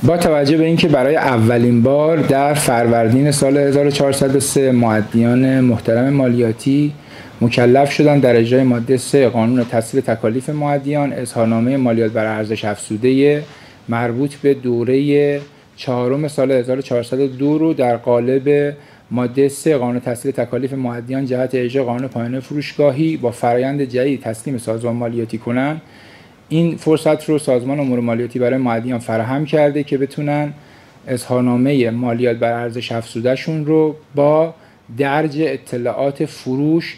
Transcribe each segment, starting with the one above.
با توجه به اینکه برای اولین بار در فروردین سال 1403 مؤدیان محترم مالیاتی مکلف شدند در اجرای ماده 3 قانون تسهیل تکالیف مؤدیان اظهارنامه مالیات بر ارزش افزوده مربوط به دوره چهارم سال 1402 رو در قالب ماده 3 قانون تسهیل تکالیف مؤدیان جهت اجرای قانون پایانه فروشگاهی با فرآیند جدید تسلیم سازمان مالیاتی کنند. این فرصت رو سازمان امور مالیاتی برای مؤدیان فراهم کرده که بتونن اظهارنامه مالیات بر ارزش افزودهشون رو با درج اطلاعات فروش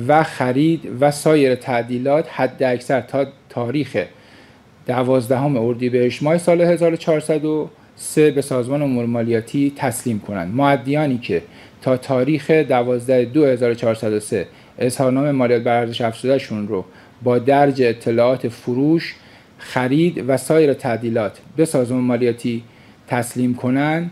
و خرید و سایر تعدیلات حداکثر تا تاریخ 12 اردیبهشت ماه سال 1403 به سازمان امور مالیاتی تسلیم کنند. مؤدیانی که تا تاریخ 12/2/1403 اظهارنامه مالیات بر ارزش افزودهشون رو با درج اطلاعات فروش، خرید و سایر تعدیلات به سازمان مالیاتی تسلیم کنند،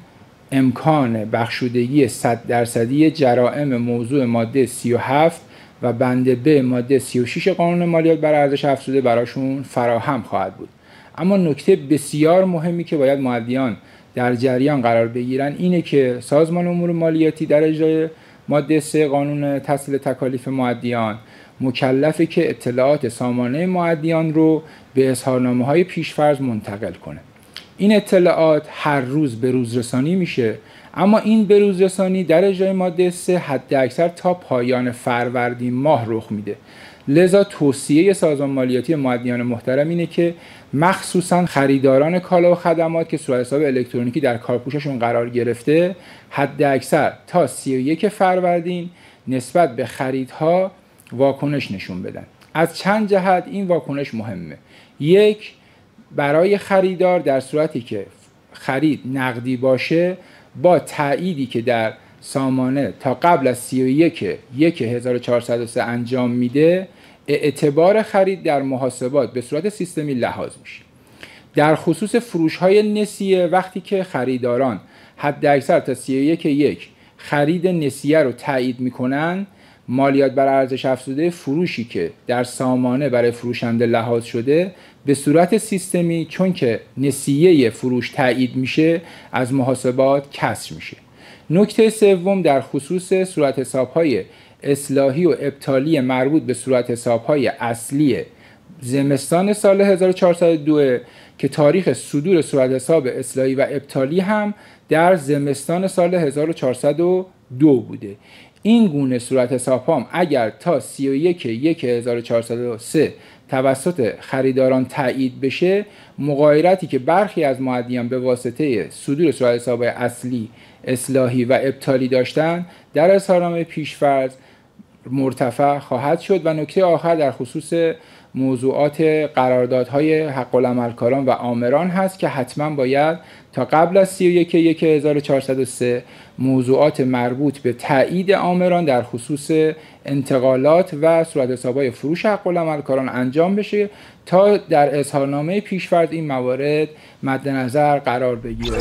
امکان بخشودگی 100% جرائم موضوع ماده 37 و بند ب ماده 36 قانون مالیات بر ارزش افزوده براشون فراهم خواهد بود. اما نکته بسیار مهمی که باید مؤدیان در جریان قرار بگیرن اینه که سازمان امور مالیاتی در اجرای ماده 3 قانون تسهیل تکالیف مؤدیان مکلفه که اطلاعات سامانه مؤدیان رو به اظهارنامه‌های پیش‌فرض منتقل کنه. این اطلاعات هر روز به روز رسانی میشه، اما این به روز رسانی در اجرای ماده 3 حداکثر تا پایان فروردین ماه رخ میده. لذا توصیه سازمان مالیاتی مؤدیان محترم اینه که مخصوصا خریداران کالا و خدمات که صورت حساب الکترونیکی در کارپوششون قرار گرفته حداکثر تا 31 فروردین نسبت به خریدها واکنش نشون بدن. از چند جهت این واکنش مهمه. یک، برای خریدار در صورتی که خرید نقدی باشه با تأییدی که در سامانه تا قبل از 31/1/1403 انجام میده اعتبار خرید در محاسبات به صورت سیستمی لحاظ میشه. در خصوص فروش‌های نسیه وقتی که خریداران حداکثر تا 31/1 خرید نسیه رو تأیید میکنن، مالیات بر ارزش افزوده فروشی که در سامانه برای فروشنده لحاظ شده به صورت سیستمی چون که نسیه فروش تأیید میشه از محاسبات کسر میشه. نکته سوم در خصوص صورت حساب‌های اصلاحی و ابطالی مربوط به صورت حساب‌های اصلی زمستان سال 1402 که تاریخ صدور صورت حساب اصلاحی و ابطالی هم در زمستان سال 1402 بوده. این گونه صورت حساب اگر تا 31/1/1403 توسط خریداران تایید بشه، مغایرتی که برخی از مؤدیان به واسطه صدور صورت حساب اصلی، اصلاحی و ابطالی داشتن در اظهارنامه پیش‌فرض مرتفع خواهد شد. و نکته آخر در خصوص موضوعات قراردادهای حق العملکاران و آمران هست که حتما باید تا قبل از 31/1/1403 موضوعات مربوط به تایید آمران در خصوص انتقالات و صورت حساب‌های فروش حق العملکاران انجام بشه تا در اظهارنامه پیش‌فرض این موارد مد نظر قرار بگیره.